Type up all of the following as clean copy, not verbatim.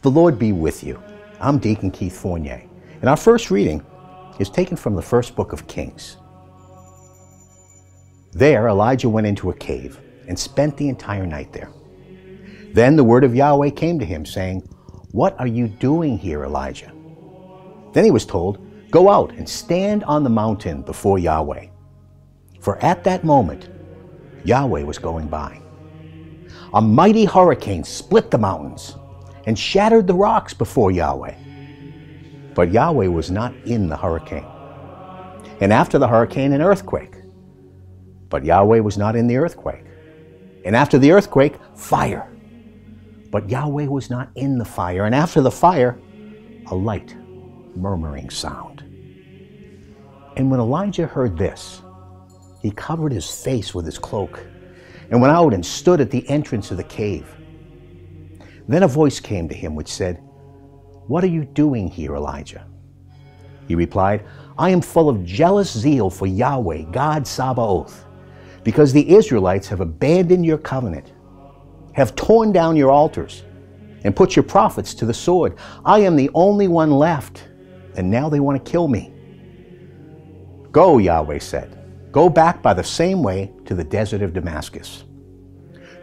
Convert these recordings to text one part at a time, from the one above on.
The Lord be with you. I'm Deacon Keith Fournier, and our first reading is taken from the first book of Kings. There, Elijah went into a cave and spent the entire night there. Then the word of Yahweh came to him, saying, "What are you doing here, Elijah?" Then he was told, "Go out and stand on the mountain before Yahweh." For at that moment, Yahweh was going by. A mighty hurricane split the mountains and shattered the rocks before Yahweh. But Yahweh was not in the hurricane. And after the hurricane, an earthquake. But Yahweh was not in the earthquake. And after the earthquake, fire. But Yahweh was not in the fire. And after the fire, a light, murmuring sound. And when Elijah heard this, he covered his face with his cloak and went out and stood at the entrance of the cave. Then a voice came to him which said, "What are you doing here, Elijah?" He replied, "I am full of jealous zeal for Yahweh, GodSabaoth, because the Israelites have abandoned your covenant, have torn down your altars, and put your prophets to the sword. I am the only one left, and now they want to kill me." "Go," Yahweh said. "Go back by the same way to the desert of Damascus.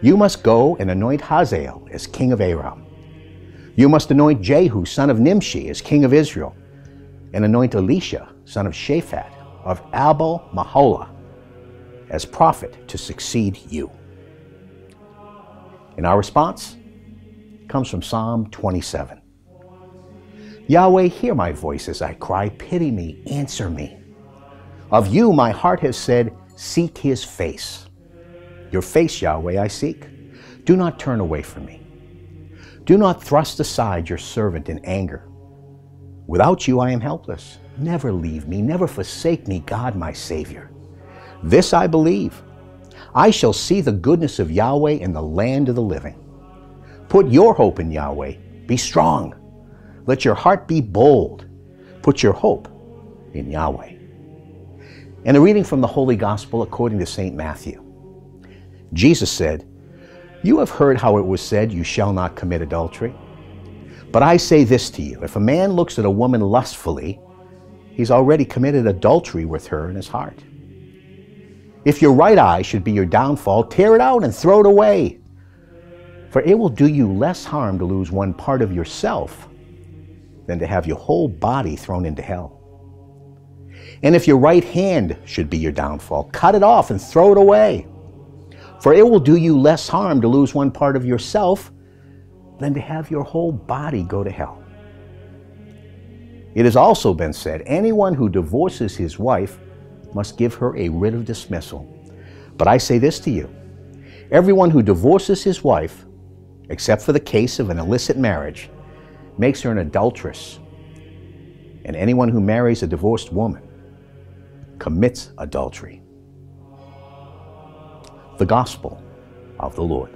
You must go and anoint Hazael as king of Aram. You must anoint Jehu, son of Nimshi, as king of Israel, and anoint Elisha, son of Shaphat, of Abel-Maholah, as prophet to succeed you." And our response comes from Psalm 27. "Yahweh, hear my voice as I cry. Pity me, answer me. Of you my heart has said, seek his face. Your face, Yahweh, I seek. Do not turn away from me. Do not thrust aside your servant in anger. Without you I am helpless. Never leave me, never forsake me, God my Savior. This I believe. I shall see the goodness of Yahweh in the land of the living. Put your hope in Yahweh. Be strong. Let your heart be bold. Put your hope in Yahweh." And a reading from the Holy Gospel according to St. Matthew. Jesus said, "You have heard how it was said, 'You shall not commit adultery.' But I say this to you, if a man looks at a woman lustfully, he's already committed adultery with her in his heart. If your right eye should be your downfall, tear it out and throw it away. For it will do you less harm to lose one part of yourself than to have your whole body thrown into hell. And if your right hand should be your downfall, cut it off and throw it away. For it will do you less harm to lose one part of yourself than to have your whole body go to hell. It has also been said, anyone who divorces his wife must give her a writ of dismissal. But I say this to you, everyone who divorces his wife, except for the case of an illicit marriage, makes her an adulteress. And anyone who marries a divorced woman commits adultery." The Gospel of the Lord.